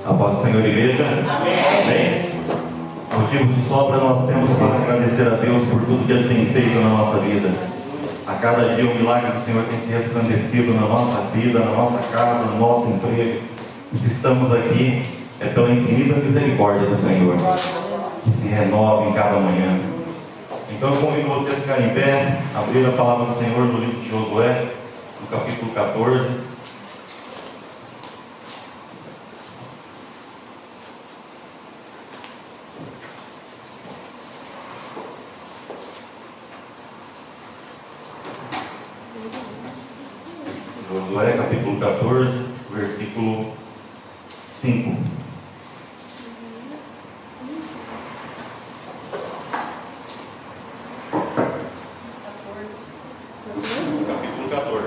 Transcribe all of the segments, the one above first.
A paz do Senhor, igreja. Amém. Motivo de sobra nós temos para agradecer a Deus por tudo que Ele tem feito na nossa vida. A cada dia o milagre do Senhor tem se resplandecido na nossa vida, na nossa casa, no nosso emprego. E se estamos aqui, é pela infinita misericórdia do Senhor, que se renova em cada manhã. Então eu convido você a ficar em pé, abrir a palavra do Senhor no livro de Josué, no capítulo 14. Josué capítulo 14, versículo 5. Capítulo 14.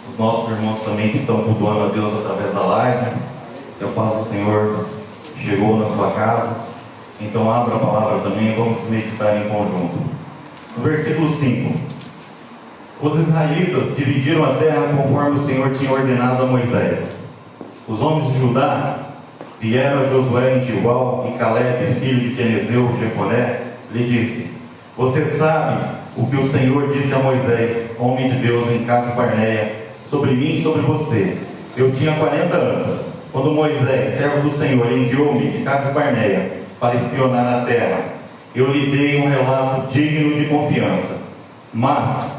Os nossos irmãos também que estão cultuando a Deus através da live. Que a paz do Senhor chegou na sua casa. Então abra a palavra também e vamos meditar em conjunto. No versículo 5: Os israelitas dividiram a terra conforme o Senhor tinha ordenado a Moisés. Os homens de Judá vieram a Josué em Gilgal, e Caleb, filho de Quenezeu, Jefoné, lhe disse: Você sabe o que o Senhor disse a Moisés, homem de Deus, em Cades Barneia, sobre mim e sobre você. Eu tinha 40 anos. Quando Moisés, servo do Senhor, enviou-me de Cades Barneia para espionar na terra, eu lhe dei um relato digno de confiança. Mas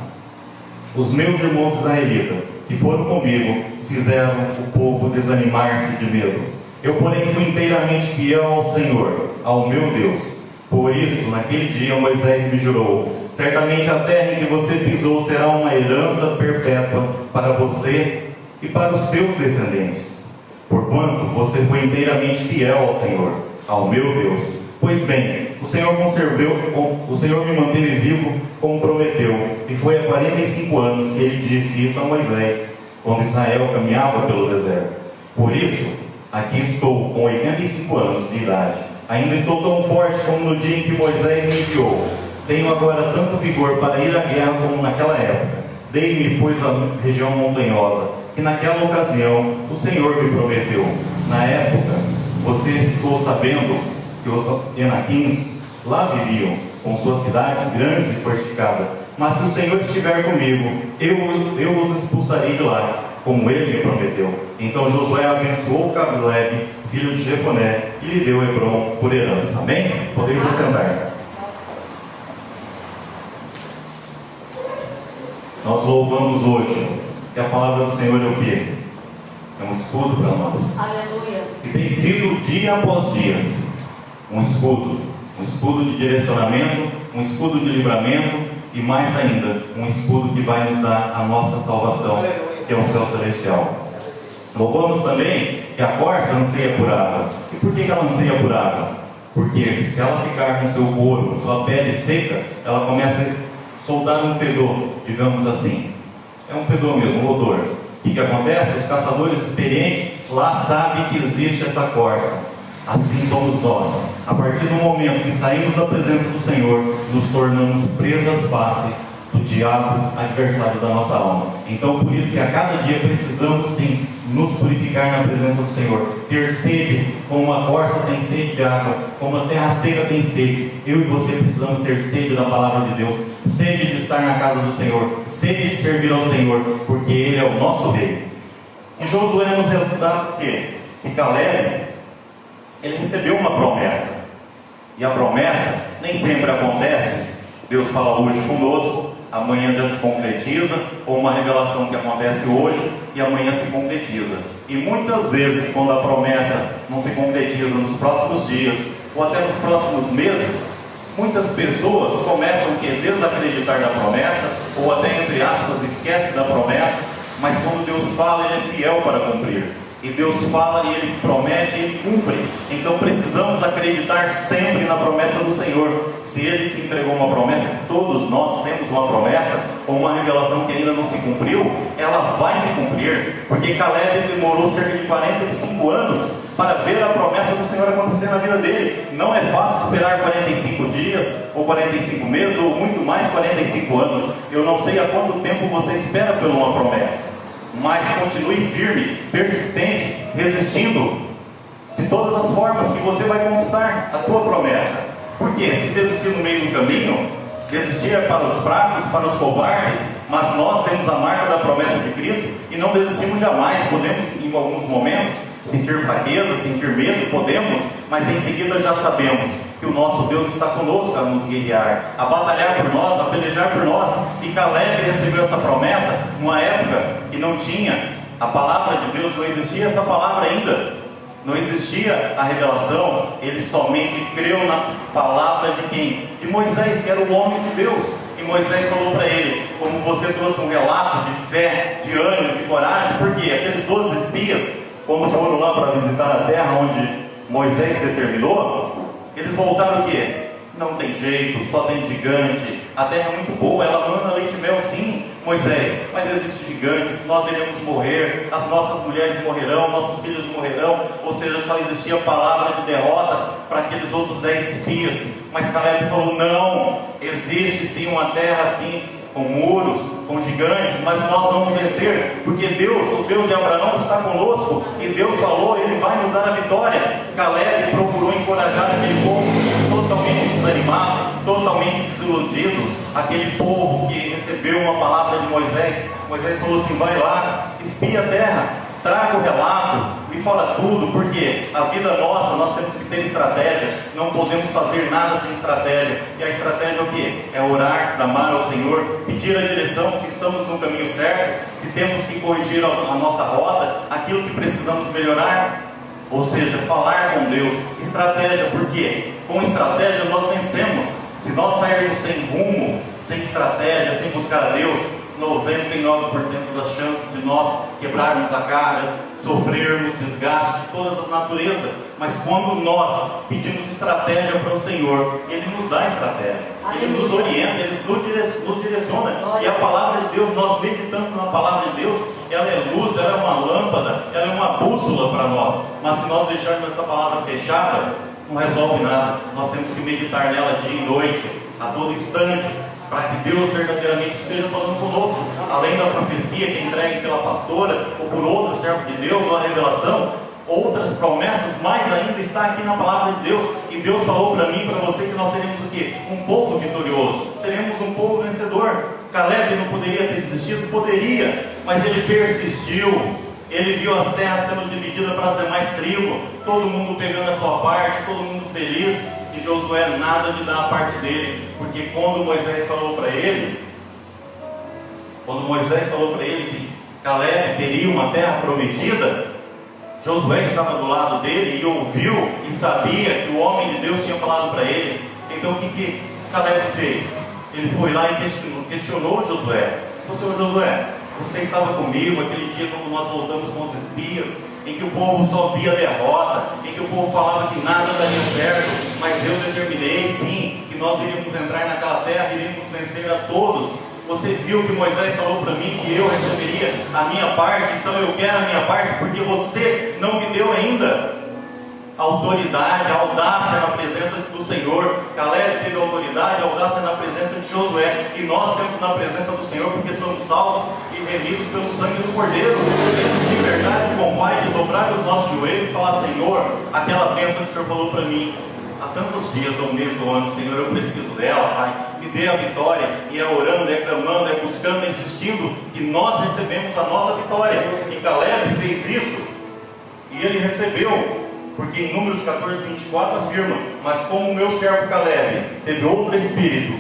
os meus irmãos israelitas, que foram comigo, fizeram o povo desanimar-se de medo. Eu, porém, fui inteiramente fiel ao Senhor, ao meu Deus. Por isso, naquele dia, Moisés me jurou: certamente a terra em que você pisou será uma herança perpétua para você e para os seus descendentes. Porquanto você foi inteiramente fiel ao Senhor, ao meu Deus. Pois bem, o Senhor me manteve vivo como prometeu, e foi há 45 anos que ele disse isso a Moisés, quando Israel caminhava pelo deserto. Por isso, aqui estou com 85 anos de idade. Ainda estou tão forte como no dia em que Moisés me enviou. Tenho agora tanto vigor para ir à guerra como naquela época. Dei-me, pois, a região montanhosa, que naquela ocasião o Senhor me prometeu. Na época, você ficou sabendo que os Enaquins lá viviam, com suas cidades grandes e fortificadas. Mas se o Senhor estiver comigo, eu os expulsarei de lá, como ele me prometeu. Então Josué abençoou Caleb, filho de Jefoné, e lhe deu Hebrom por herança. Amém? Podeis assentar. Nós louvamos hoje que a palavra do Senhor é o quê? É um escudo para nós. Aleluia. E tem sido dia após dia um escudo de direcionamento, um escudo de livramento e mais ainda, um escudo que vai nos dar a nossa salvação, que é o céu celestial. Louvamos também que a corça anseia por água. E por que ela anseia por água? Porque se ela ficar com seu couro, sua pele seca, ela começa a soltar um fedor, digamos assim. É um fedor mesmo, um odor. O que acontece? Os caçadores experientes lá sabem que existe essa corça. Assim somos nós. A partir do momento que saímos da presença do Senhor, nos tornamos presas fáceis do diabo, adversário da nossa alma. Então, por isso que a cada dia precisamos sim nos purificar na presença do Senhor. Ter sede, como a corça tem sede de água, como a terra seca tem sede. Eu e você precisamos ter sede da palavra de Deus, sede de estar na casa do Senhor, sede de servir ao Senhor, porque Ele é o nosso Rei. E Josué nos relata o quê? Que Caleb, ele recebeu uma promessa. E a promessa nem sempre acontece. Deus fala hoje conosco, amanhã já se concretiza, ou uma revelação que acontece hoje e amanhã se concretiza. E muitas vezes, quando a promessa não se concretiza nos próximos dias, ou até nos próximos meses, muitas pessoas começam a desacreditar da promessa, ou até, entre aspas, esquece da promessa, mas quando Deus fala, Ele é fiel para cumprir. E Deus fala e Ele promete e Ele cumpre. Então precisamos acreditar sempre na promessa do Senhor. Se Ele te entregou uma promessa, todos nós temos uma promessa, ou uma revelação que ainda não se cumpriu, ela vai se cumprir. Porque Caleb demorou cerca de 45 anos para ver a promessa do Senhor acontecer na vida dele. Não é fácil esperar 45 dias, ou 45 meses, ou muito mais 45 anos. Eu não sei há quanto tempo você espera por uma promessa, mas continue firme, persistente, resistindo de todas as formas que você vai conquistar a tua promessa. Porque se desistir no meio do caminho, desistir é para os fracos, para os covardes, mas nós temos a marca da promessa de Cristo e não desistimos jamais. Podemos em alguns momentos sentir fraqueza, sentir medo, podemos, mas em seguida já sabemos que o nosso Deus está conosco a nos guiar, a batalhar por nós, a pelejar por nós. E Caleb recebeu essa promessa numa época que não tinha a palavra de Deus, não existia essa palavra ainda, não existia a revelação. Ele somente creu na palavra de quem? De Moisés, que era o homem de Deus. E Moisés falou para ele, como você trouxe um relato de fé, de ânimo, de coragem, porque aqueles 12 espias, quando foram lá para visitar a terra onde Moisés determinou, eles voltaram o quê? Não tem jeito, só tem gigante, a terra é muito boa, ela manda leite e mel sim, Moisés, mas existem gigantes, nós iremos morrer, as nossas mulheres morrerão, nossos filhos morrerão. Ou seja, só existia palavra de derrota para aqueles outros 10 espias. Mas Caleb falou, não, existe sim uma terra assim, com muros, com gigantes, mas nós vamos vencer, porque Deus, o Deus de Abraão, está conosco, e Deus falou, Ele vai nos dar a vitória. Caleb procurou encorajar aquele povo totalmente desanimado, totalmente desiludido, aquele povo que recebeu uma palavra de Moisés. Moisés falou assim, vai lá, espia a terra, traga o relato, me fala tudo, porque a vida nossa, nós temos que ter estratégia, não podemos fazer nada sem estratégia. E a estratégia é o quê? É orar, clamar ao Senhor, pedir a direção, se estamos no caminho certo, se temos que corrigir a nossa rota, aquilo que precisamos melhorar, ou seja, falar com Deus. Estratégia, porque com estratégia nós vencemos. Se nós sairmos sem rumo, sem estratégia, sem buscar a Deus, 99% das chances de nós quebrarmos a cara, sofrermos desgaste de todas as naturezas. Mas quando nós pedimos estratégia para o Senhor, Ele nos dá estratégia, Ele nos orienta, Ele nos direciona. E a palavra de Deus, nós meditando na palavra de Deus, ela é luz, ela é uma lâmpada, ela é uma bússola para nós. Mas se nós deixarmos essa palavra fechada, não resolve nada. Nós temos que meditar nela dia e noite, a todo instante, para que Deus verdadeiramente esteja falando conosco, além da profecia que é entregue pela pastora, ou por outro servo de Deus, ou a revelação, outras promessas, mais ainda está aqui na palavra de Deus. E Deus falou para mim e para você que nós teremos o quê? Um povo vitorioso, teremos um povo vencedor. Caleb não poderia ter desistido? Poderia, mas ele persistiu. Ele viu as terras sendo divididas para as demais tribos, todo mundo pegando a sua parte, todo mundo feliz. E Josué nada de dar a parte dele, porque quando Moisés falou para ele que Caleb teria uma terra prometida, Josué estava do lado dele e ouviu e sabia que o homem de Deus tinha falado para ele. Então o que Caleb fez? Ele foi lá e questionou Josué. Senhor Josué, você estava comigo aquele dia quando nós voltamos com os espias, em que o povo só via derrota, em que o povo falava que nada daria certo, mas eu determinei sim, que nós iríamos entrar naquela terra, iríamos vencer a todos. Você viu que Moisés falou para mim que eu receberia a minha parte, então eu quero a minha parte, porque você não me deu ainda autoridade, audácia na presença do Senhor. Caleb teve autoridade, audácia na presença de Josué, e nós temos na presença do Senhor, porque somos salvos e remidos pelo sangue do Cordeiro. Temos liberdade com o Pai de dobrar os nossos joelhos e falar, Senhor, aquela bênção que o Senhor falou para mim há tantos dias, ou mês, ou ano, Senhor, eu preciso dela, Pai, me dê a vitória. E é orando, é clamando, é buscando, é insistindo, que nós recebemos a nossa vitória. E Caleb fez isso, e ele recebeu. Porque em Números 14:24 afirma, mas como o meu servo Caleb teve outro espírito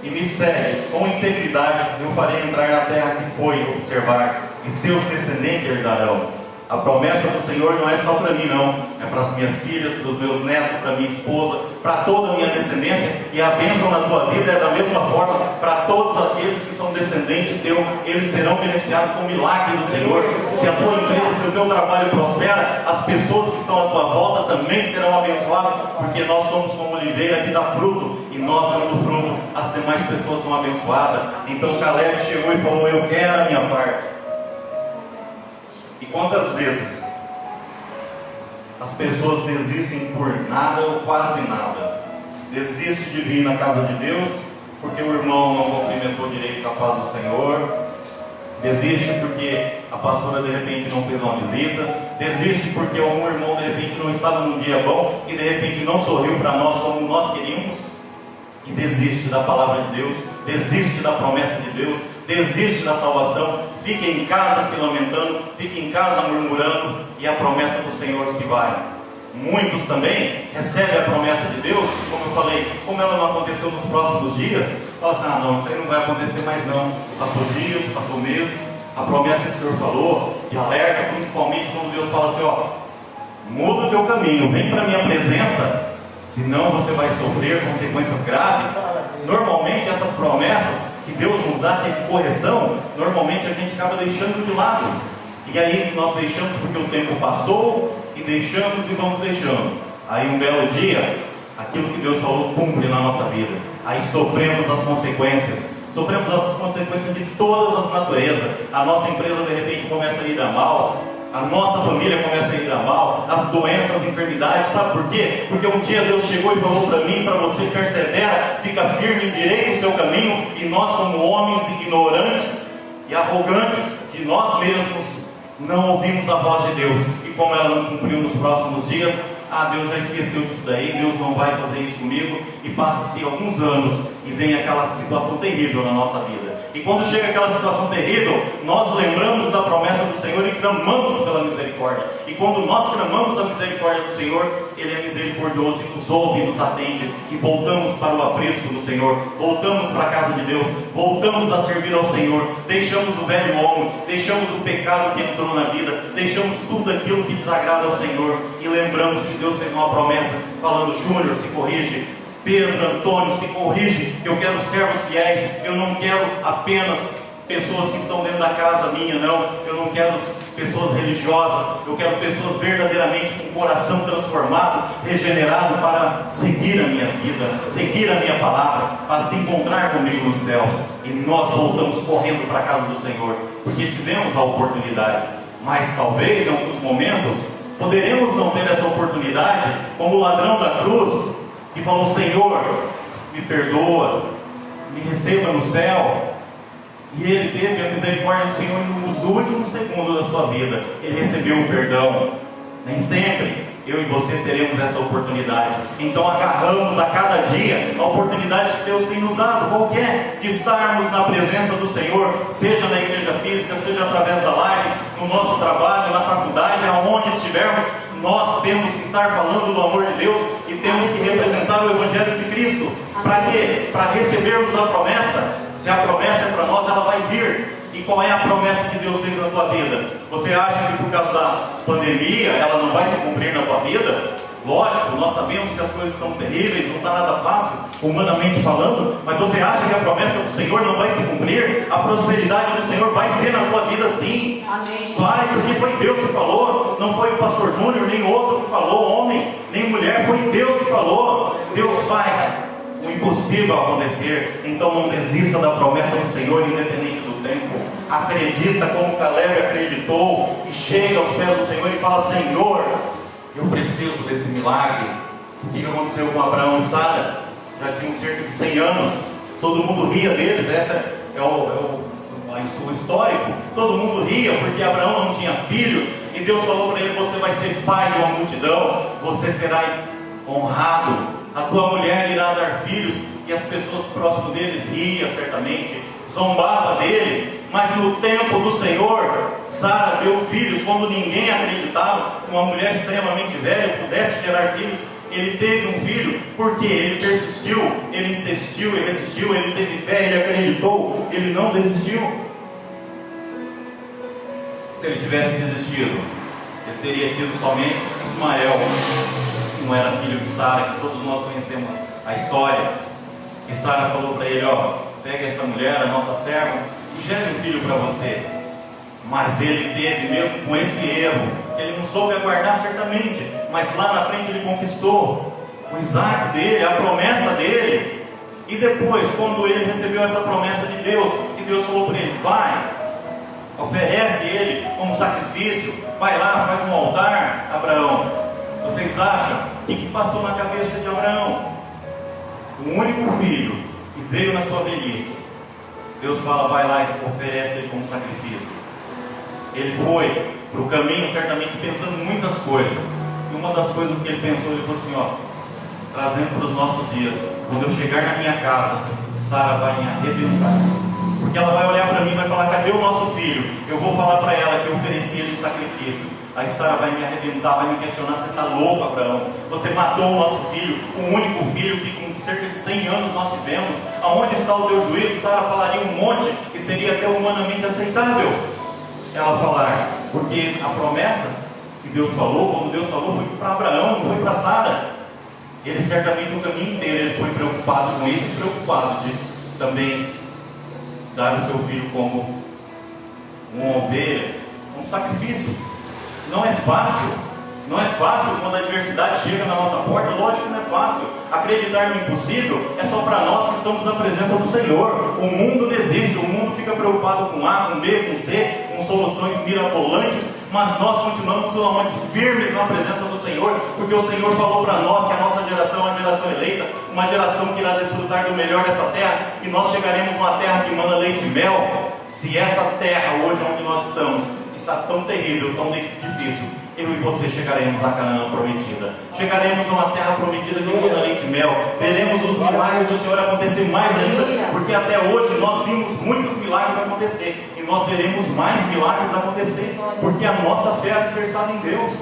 e me segue com integridade, eu farei entrar na terra que foi observar, e seus descendentes herdarão. A promessa do Senhor não é só para mim não, é para as minhas filhas, para os meus netos, para minha esposa, para toda a minha descendência. E a bênção na tua vida é da mesma forma para todos aqueles que são são descendentes teus, eles serão beneficiados com o milagre do Senhor. Se a tua empresa, se o teu trabalho prospera, as pessoas que estão à tua volta também serão abençoadas, porque nós somos como oliveira que dá fruto, e nós dando fruto, as demais pessoas são abençoadas. Então Caleb chegou e falou: eu quero a minha parte. E quantas vezes as pessoas desistem por nada ou quase nada? Desiste de vir na casa de Deus porque o irmão não cumprimentou direito com a paz do Senhor. Desiste porque a pastora de repente não fez uma visita. Desiste porque algum irmão de repente não estava num dia bom e de repente não sorriu para nós como nós queríamos. E desiste da palavra de Deus, desiste da promessa de Deus, desiste da salvação, fica em casa se lamentando, fica em casa murmurando, e a promessa do Senhor se vai. Muitos também recebem a promessa de Deus, como eu falei, como ela não aconteceu nos próximos dias, fala assim: ah não, isso aí não vai acontecer mais não. Passou dias, passou meses, a promessa que o Senhor falou, de alerta, principalmente quando Deus fala assim: ó, muda o teu caminho, vem para a minha presença, senão você vai sofrer consequências graves. Normalmente essas promessas que Deus nos dá, que é de correção, normalmente a gente acaba deixando de lado. E aí nós deixamos porque o tempo passou, e deixamos e vamos deixando. Aí um belo dia, aquilo que Deus falou cumpre na nossa vida. Aí sofremos as consequências. Sofremos as consequências de todas as naturezas. A nossa empresa de repente começa a ir a mal. A nossa família começa a ir a mal, as doenças, as enfermidades, sabe por quê? Porque um dia Deus chegou e falou para mim, para você: persevera, fica firme, endireita o seu caminho. E nós, como homens ignorantes e arrogantes de nós mesmos, não ouvimos a voz de Deus. E como ela não cumpriu nos próximos dias, Deus já esqueceu disso daí, Deus não vai fazer isso comigo. E passa-se alguns anos e vem aquela situação terrível na nossa vida. E quando chega aquela situação terrível, nós lembramos da promessa do Senhor e clamamos pela misericórdia. E quando nós clamamos a misericórdia do Senhor, Ele é misericordioso e nos ouve e nos atende. E voltamos para o aprisco do Senhor, voltamos para a casa de Deus, voltamos a servir ao Senhor. Deixamos o velho homem, deixamos o pecado que entrou na vida, deixamos tudo aquilo que desagrada ao Senhor. E lembramos que Deus fez uma promessa, falando: Júnior, se corrige. Pedro, Antônio, se corrige, que eu quero servos fiéis. Eu não quero apenas pessoas que estão dentro da casa minha, não. Eu não quero pessoas religiosas. Eu quero pessoas verdadeiramente com o coração transformado, regenerado, para seguir a minha vida, seguir a minha palavra, para se encontrar comigo nos céus. E nós voltamos correndo para a casa do Senhor, porque tivemos a oportunidade. Mas talvez em alguns momentos poderemos não ter essa oportunidade, como o ladrão da cruz, que falou: Senhor, me perdoa, me receba no céu. E ele teve a misericórdia do Senhor nos últimos segundos da sua vida. Ele recebeu o perdão. Nem sempre eu e você teremos essa oportunidade. Então agarramos a cada dia a oportunidade que Deus tem nos dado, qualquer, de estarmos na presença do Senhor, seja na igreja física, seja através da live, no nosso trabalho, na faculdade, aonde estivermos. Nós temos que estar falando do amor de Deus e temos que representar o Evangelho de Cristo. Para quê? Para recebermos a promessa. Se a promessa é para nós, ela vai vir. E qual é a promessa que Deus fez na tua vida? Você acha que por causa da pandemia ela não vai se cumprir na tua vida? Lógico, nós sabemos que as coisas estão terríveis, não está nada fácil, humanamente falando. Mas você acha que a promessa do Senhor não vai se cumprir? A prosperidade do Senhor vai ser na tua vida, sim. Amém. Vai, porque foi Deus que falou. Não foi o pastor Júnior, nem outro que falou, homem, nem mulher. Foi Deus que falou. Deus faz o impossível acontecer. Então não desista da promessa do Senhor, independente do tempo. Acredita como Caleb acreditou, e chega aos pés do Senhor e fala: Senhor, eu preciso desse milagre. O que aconteceu com Abraão e Sara? Já tinham cerca de 100 anos. Todo mundo ria deles. Essa é o histórico. Todo mundo ria porque Abraão não tinha filhos. E Deus falou para ele: você vai ser pai de uma multidão. Você será honrado. A tua mulher irá dar filhos. E as pessoas próximas dele riam certamente, zombavam dele. Mas no tempo do Senhor, Sara deu filhos quando ninguém acreditava que uma mulher extremamente velha pudesse gerar filhos. Ele teve um filho porque ele persistiu, ele insistiu, ele resistiu, ele teve fé, ele acreditou, ele não desistiu. Se ele tivesse desistido, ele teria tido somente Ismael, que não era filho de Sara, que todos nós conhecemos a história. E Sara falou para ele: ó, pegue essa mulher, a nossa serva, e gere um filho para você. Mas ele teve, mesmo com esse erro, que ele não soube aguardar certamente, mas lá na frente ele conquistou o Isaac dele, a promessa dele. E depois, quando ele recebeu essa promessa de Deus, e Deus falou para ele: vai, oferece ele como sacrifício, vai lá, faz um altar, Abraão. Vocês acham o que passou na cabeça de Abraão? O único filho que veio na sua velhice, Deus fala: vai lá e oferece ele como sacrifício. Ele foi para o caminho certamente pensando em muitas coisas, e uma das coisas que ele pensou, ele falou assim, trazendo para os nossos dias: quando eu chegar na minha casa, Sara vai me arrebentar, porque ela vai olhar para mim e vai falar: cadê o nosso filho? Eu vou falar para ela que eu ofereci ele em sacrifício. Aí Sara vai me arrebentar, vai me questionar: você está louco, Abraão? Você matou o nosso filho, o único filho que com cerca de 100 anos nós tivemos. Aonde está o teu juízo? Sara falaria um monte que seria até humanamente aceitável ela falar, porque a promessa que Deus falou, quando Deus falou, foi para Abraão, não foi para Sara. Ele certamente o caminho inteiro ele foi preocupado com isso, preocupado de também dar o seu filho como uma ovelha, como sacrifício. Não é fácil, não é fácil quando a adversidade chega na nossa porta. Lógico que não é fácil. Acreditar no impossível é só para nós que estamos na presença do Senhor. O mundo desiste, o mundo fica preocupado com A, com B, com C, com soluções mirabolantes, mas nós continuamos firmes na presença do Senhor, porque o Senhor falou para nós que a nossa geração é uma geração eleita, uma geração que irá desfrutar do melhor dessa terra, e nós chegaremos numa terra que manda leite e mel. Se essa terra hoje onde nós estamos está tão terrível, tão difícil, eu e você chegaremos a Canaã prometida, chegaremos a uma terra prometida que manda leite e mel, veremos os milagres do Senhor acontecer mais ainda, porque até hoje nós vimos muitos milagres acontecer, e nós veremos mais milagres acontecer, porque a nossa fé é alicerçada em Deus.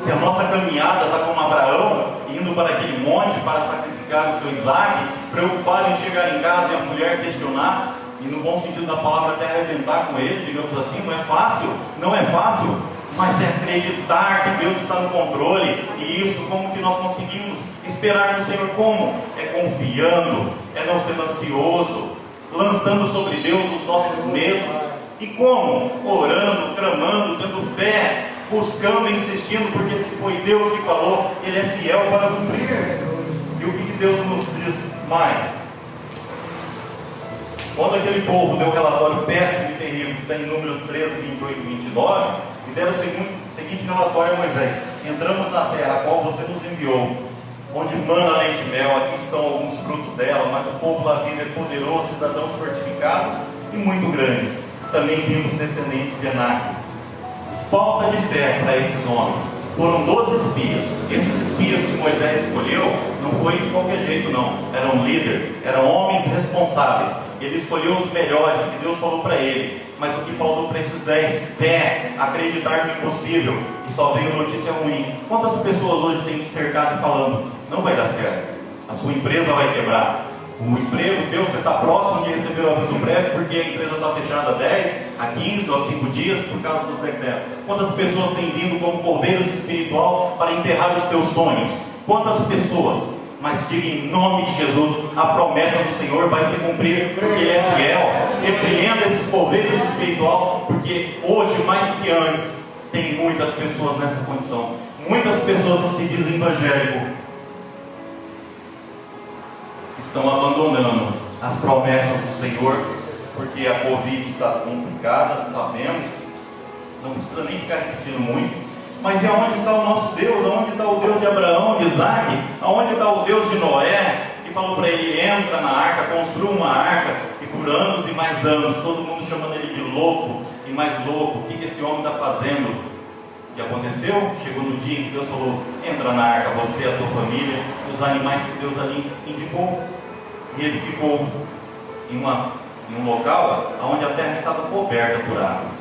Se a nossa caminhada está como Abraão, indo para aquele monte para sacrificar o seu Isaac, preocupado em chegar em casa e a mulher questionar, e no bom sentido da palavra até arrebentar com ele, digamos assim, não é fácil, não é fácil, mas é acreditar que Deus está no controle. E isso, como que nós conseguimos esperar no Senhor? Como? É confiando, é não sendo ansioso, lançando sobre Deus os nossos medos. E como? Orando, clamando, tendo fé, buscando, insistindo, porque se foi Deus que falou, Ele é fiel para cumprir. E o que Deus nos diz mais? Quando aquele povo deu um relatório péssimo e terrível, que está em Números 13, 28 e 29, e deram o seguinte relatório a Moisés: entramos na terra a qual você nos enviou, onde mana leite e mel, aqui estão alguns frutos dela, mas o povo lá vive é poderoso, cidadãos fortificados e muito grandes. Também vimos descendentes de Enac. Falta de fé para esses homens. Foram 12 espias. Esses espias que Moisés escolheu não foi de qualquer jeito não, eram líderes, eram homens responsáveis. Ele escolheu os melhores que Deus falou para ele. Mas o que faltou para esses 10? Fé, acreditar no impossível. E só veio notícia ruim. Quantas pessoas hoje têm te cercado falando: não vai dar certo, a sua empresa vai quebrar, o emprego teu, você está próximo de receber o aviso breve, porque a empresa está fechada há 10, a 15 ou 5 dias por causa dos decretos. Quantas pessoas têm vindo como coveiros espiritual para enterrar os teus sonhos? Quantas pessoas? Mas diga em nome de Jesus, a promessa do Senhor vai se cumprir, porque Ele é fiel. Repreenda esses coveiros espiritual, porque hoje, mais do que antes, tem muitas pessoas nessa condição. Muitas pessoas que se dizem evangélicos estão abandonando as promessas do Senhor, porque a Covid está complicada, sabemos, não precisa nem ficar repetindo muito. Mas e aonde está o nosso Deus? Aonde está o Deus de Abraão, de Isaac? Aonde está o Deus de Noé, que falou para ele: entra na arca, construa uma arca, e por anos e mais anos, todo mundo chamando ele de louco e mais louco? O que esse homem está fazendo? O que aconteceu? Chegou no dia em que Deus falou: entra na arca, você, a tua família, os animais que Deus ali indicou. E ele ficou em um local onde a terra estava coberta por águas.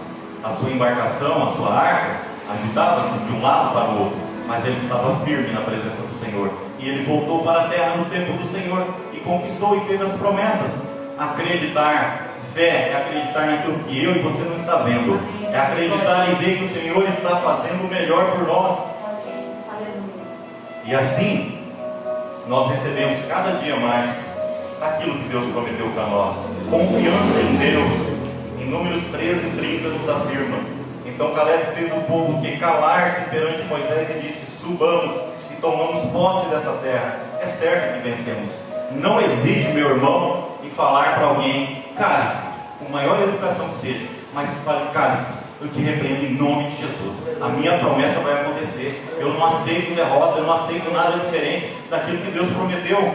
A sua embarcação, a sua arca, agitava-se de um lado para o outro, mas ele estava firme na presença do Senhor. E ele voltou para a terra no tempo do Senhor e conquistou e teve as promessas. Acreditar, fé, é acreditar naquilo que eu e você não está vendo. É acreditar e ver que o Senhor está fazendo o melhor por nós. E assim, nós recebemos cada dia mais daquilo que Deus prometeu para nós. Confiança em Deus. Em Números 13:30 nos afirma. Então Caleb fez o povo que calar-se perante Moisés e disse: subamos e tomamos posse dessa terra. É certo que vencemos. Não hesite, meu irmão, em falar para alguém: cale-se, com maior educação que seja, mas fale: cale-se, eu te repreendo em nome de Jesus. A minha promessa vai acontecer. Eu não aceito derrota, eu não aceito nada diferente daquilo que Deus prometeu.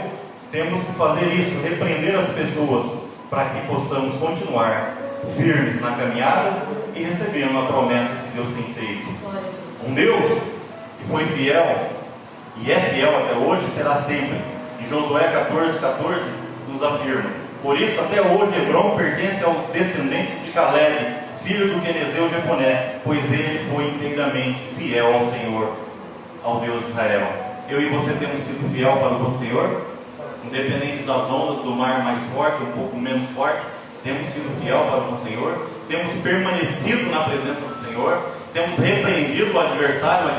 Temos que fazer isso, repreender as pessoas, para que possamos continuar firmes na caminhada e recebendo a promessa que Deus tem feito. Um Deus que foi fiel e é fiel até hoje, será sempre. E Josué 14:14 nos afirma: por isso até hoje Hebrom pertence aos descendentes de Caleb, filho do Quenezeu Jefoné, pois ele foi inteiramente fiel ao Senhor, ao Deus de Israel. Eu e você temos sido fiel para o Senhor, independente das ondas do mar mais forte, um pouco menos forte. Temos sido fiel para o Senhor, temos permanecido na presença do Senhor, temos repreendido o adversário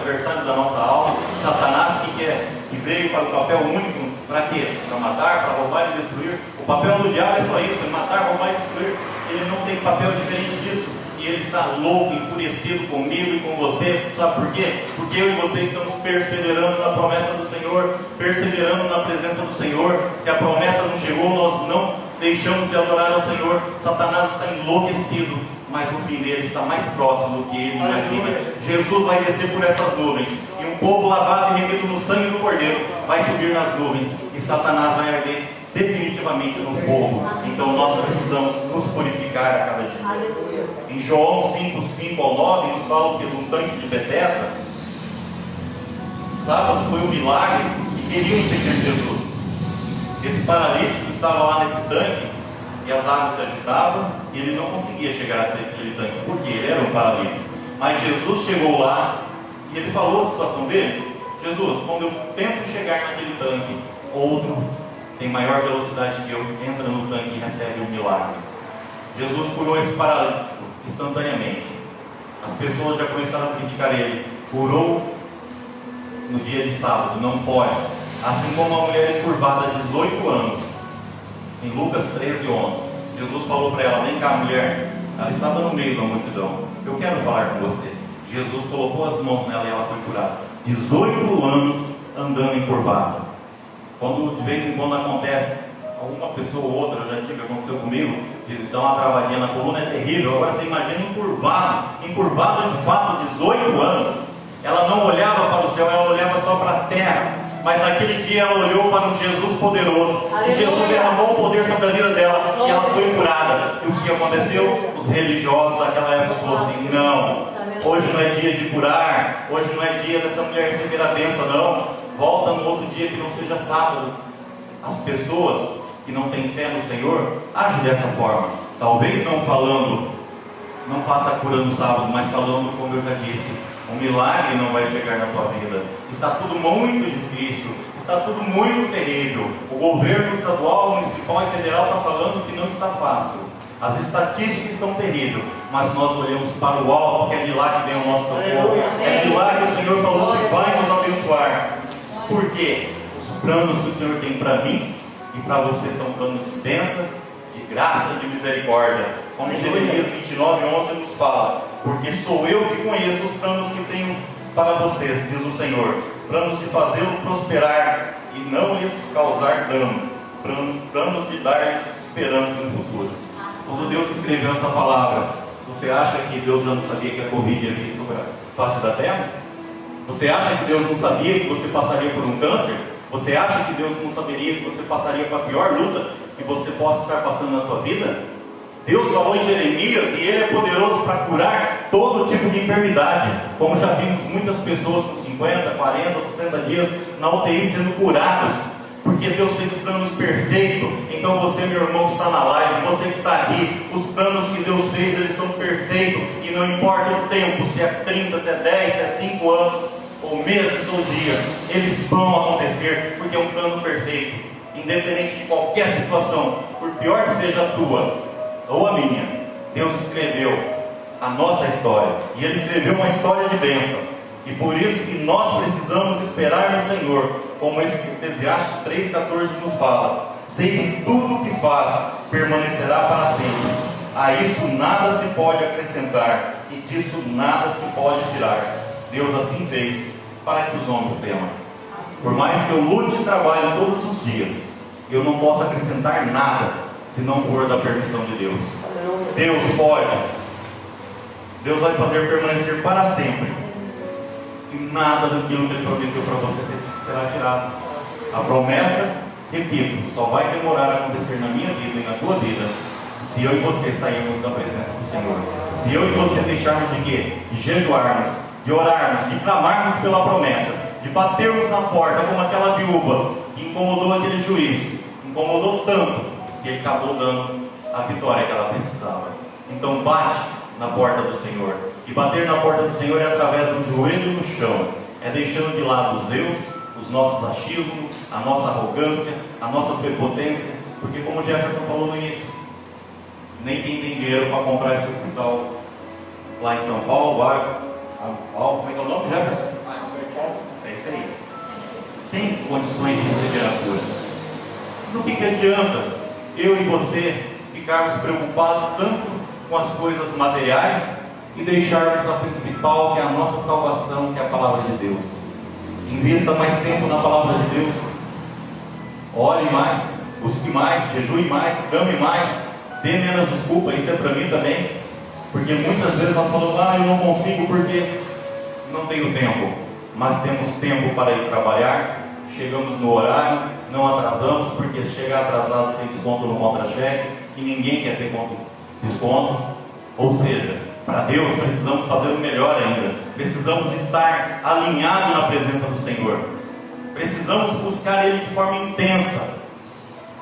da nossa alma, Satanás, que veio para o papel único. Para quê? Para matar, para roubar e destruir. O papel do diabo é só isso: é matar, roubar e destruir. Ele não tem papel diferente disso. E ele está louco, enfurecido comigo e com você. Sabe por quê? Porque eu e você estamos perseverando na promessa do Senhor, perseverando na presença do Senhor. Se a promessa não chegou, nós não deixamos de adorar ao Senhor. Satanás está enlouquecido, mas o fim dele está mais próximo do que ele imagina. Jesus vai descer por essas nuvens, e um povo lavado e remido no sangue do Cordeiro vai subir nas nuvens, e Satanás vai arder definitivamente no fogo. Então nós precisamos nos purificar a cada dia. Em João 5:5-9 nos fala que no tanque de Betesda, sábado foi um milagre e queriam seguir Jesus. Esse paralítico estava lá nesse tanque e as águas se agitavam e ele não conseguia chegar até aquele tanque, porque ele era um paralítico. Mas Jesus chegou lá e ele falou a situação dele: Jesus, quando eu tento chegar naquele tanque, outro tem maior velocidade que eu, entra no tanque e recebe um milagre. Jesus curou esse paralítico instantaneamente. As pessoas já começaram a criticar ele. Curou no dia de sábado, não pode. Assim como uma mulher encurvada de 18 anos, em Lucas 13:11, Jesus falou para ela: vem cá, mulher. Ela estava no meio da multidão: eu quero falar com você. Jesus colocou as mãos nela e ela foi curada. 18 anos andando encurvada. Quando de vez em quando acontece, alguma pessoa ou outra, eu já tive, aconteceu comigo, de dar uma travadinha na coluna, é terrível. Agora você imagina encurvado de fato, 18 anos. Ela não olhava para o céu, ela olhava só para a terra. Mas naquele dia ela olhou para um Jesus poderoso. Aleluia. E Jesus derramou o poder sobre a vida dela, e ela foi curada. E o que aconteceu? Os religiosos daquela época falaram assim: não, hoje não é dia de curar, hoje não é dia dessa mulher receber a bênção, não. Volta no outro dia que não seja sábado. As pessoas que não têm fé no Senhor agem dessa forma. Talvez não falando, não faça a cura no sábado, mas falando, como eu já disse, um milagre não vai chegar na tua vida. Está tudo muito difícil, está tudo muito terrível. O governo estadual, municipal e federal está falando que não está fácil. As estatísticas estão terríveis, mas nós olhamos para o alto, que é de lá que vem o nosso socorro. É de lá que o Senhor falou que vai nos abençoar. Por quê? Os planos que o Senhor tem para mim e para você são planos de bênção, de graça, de misericórdia. Como Jeremias 29:11 nos fala: porque sou eu que conheço os planos que tenho para vocês, diz o Senhor, planos de fazê-lo prosperar e não lhes causar dano, planos de dar-lhes esperança no futuro. Quando Deus escreveu essa palavra, você acha que Deus já não sabia que a Covid ia vir sobre a face da terra? Você acha que Deus não sabia que você passaria por um câncer? Você acha que Deus não saberia que você passaria por a pior luta que você possa estar passando na sua vida? Deus falou em Jeremias e Ele é poderoso para curar todo tipo de enfermidade. Como já vimos muitas pessoas com 50, 40, 60 dias na UTI sendo curados, porque Deus fez planos perfeitos. Então você, meu irmão que está na live, você que está aqui, os planos que Deus fez, eles são perfeitos. E não importa o tempo, se é 30, se é 10, se é 5 anos, ou meses ou dias, eles vão acontecer, porque é um plano perfeito. Independente de qualquer situação, por pior que seja a tua ou a minha, Deus escreveu a nossa história, e Ele escreveu uma história de bênção. E por isso que nós precisamos esperar no Senhor, como Eclesiastes 3,14 nos fala: Sei que tudo o que faz permanecerá para sempre. A isso nada se pode acrescentar, e disso nada se pode tirar. Deus assim fez para que os homens temam. Por mais que eu lute e trabalhe todos os dias, eu não posso acrescentar nada se não for da permissão de Deus. Deus pode. Deus vai fazer permanecer para sempre. E nada daquilo que Ele prometeu para você será tirado. A promessa, repito, só vai demorar a acontecer na minha vida e na tua vida se eu e você sairmos da presença do Senhor. Se eu e você deixarmos de quê? De jejuarmos, de orarmos, de clamarmos pela promessa, de batermos na porta como aquela viúva que incomodou aquele juiz, incomodou tanto que ele acabou dando a vitória que ela precisava. Então bate na porta do Senhor. E bater na porta do Senhor é através do joelho no chão, é deixando de lado os eus, os nossos achismos, a nossa arrogância, a nossa prepotência, porque como Jefferson falou no início, nem quem tem dinheiro para comprar esse hospital lá em São Paulo, como é que é o nome, Jefferson? É isso aí. Tem condições de receber a cura. No que adianta eu e você ficarmos preocupados tanto com as coisas materiais e deixarmos a principal, que é a nossa salvação, que é a palavra de Deus? Invista mais tempo na palavra de Deus. Ore mais, busque mais, jejue mais, clame mais, dê menos desculpa. Isso é para mim também, porque muitas vezes nós falamos: eu não consigo porque não tenho tempo. Mas temos tempo para ir trabalhar, chegamos no horário, não atrasamos, porque se chegar atrasado tem desconto no contra-cheque e ninguém quer ter desconto. Ou seja, para Deus precisamos fazer o melhor ainda, precisamos estar alinhados na presença do Senhor, precisamos buscar Ele de forma intensa,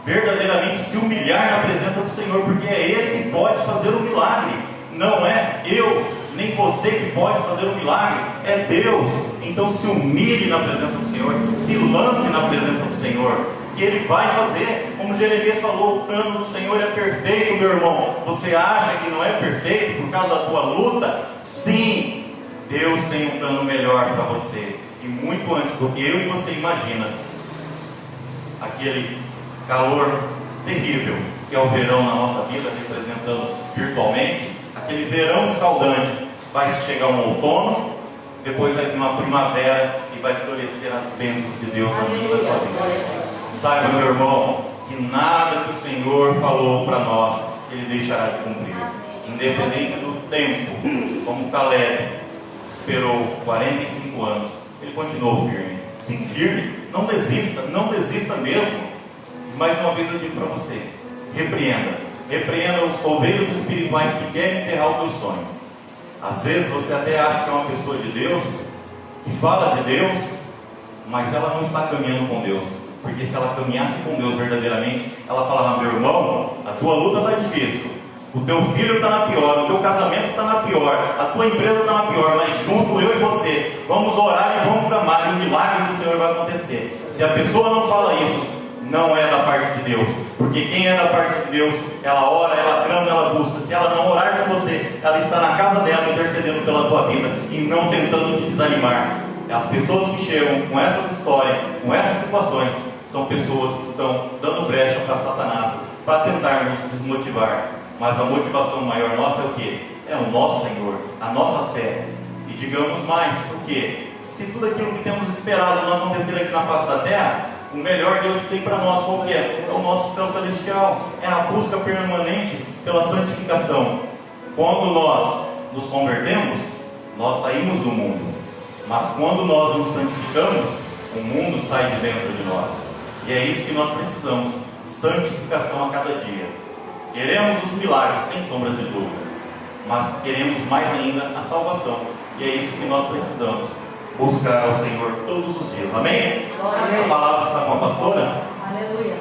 verdadeiramente se humilhar na presença do Senhor, porque é Ele que pode fazer o milagre, não é eu nem você que pode fazer o milagre, é Deus. Então se humilhe na presença do Senhor, se lance na presença do Senhor, que Ele vai fazer. Como Jeremias falou, o plano do Senhor é perfeito, meu irmão. Você acha que não é perfeito por causa da tua luta? Sim, Deus tem um plano melhor para você, e muito antes do que eu e você imagina. Aquele calor terrível que é o verão na nossa vida, representando virtualmente, aquele verão escaldante, vai chegar um outono, depois vai vir uma primavera e vai florescer as bênçãos de Deus na minha e na tua vida. Saiba, meu irmão, que nada que o Senhor falou para nós, Ele deixará de cumprir. Independente do tempo, como Caleb esperou 45 anos, ele continuou firme. Fique firme, não desista mesmo. Mais uma vez eu digo para você: repreenda os coveiros espirituais que querem enterrar o teu sonho. Às vezes você até acha que é uma pessoa de Deus, que fala de Deus, mas ela não está caminhando com Deus. Porque se ela caminhasse com Deus verdadeiramente, ela falava: meu irmão, a tua luta está difícil, o teu filho está na pior, o teu casamento está na pior, a tua empresa está na pior, mas junto eu e você, vamos orar e vamos clamar, e o milagre do Senhor vai acontecer. Se a pessoa não fala isso, não é da parte de Deus, porque quem é da parte de Deus, ela ora, ela clama, ela busca. Se ela não orar com você, ela está na casa dela intercedendo pela tua vida e não tentando te desanimar. As pessoas que chegam com essas histórias, com essas situações, são pessoas que estão dando brecha para Satanás, para tentar nos desmotivar. Mas a motivação maior nossa é o quê? É o nosso Senhor, a nossa fé. E digamos mais, o quê? Se tudo aquilo que temos esperado não acontecer aqui na face da terra, o melhor Deus tem para nós, qual que é? É o nosso céu celestial, é a busca permanente pela santificação. Quando nós nos convertemos, nós saímos do mundo, mas quando nós nos santificamos, o mundo sai de dentro de nós. E é isso que nós precisamos: santificação a cada dia. Queremos os milagres, sem sombra de dúvida, mas queremos mais ainda a salvação, e é isso que nós precisamos buscar ao Senhor todos os dias. Amém? Amém. A palavra está com a pastora? Aleluia.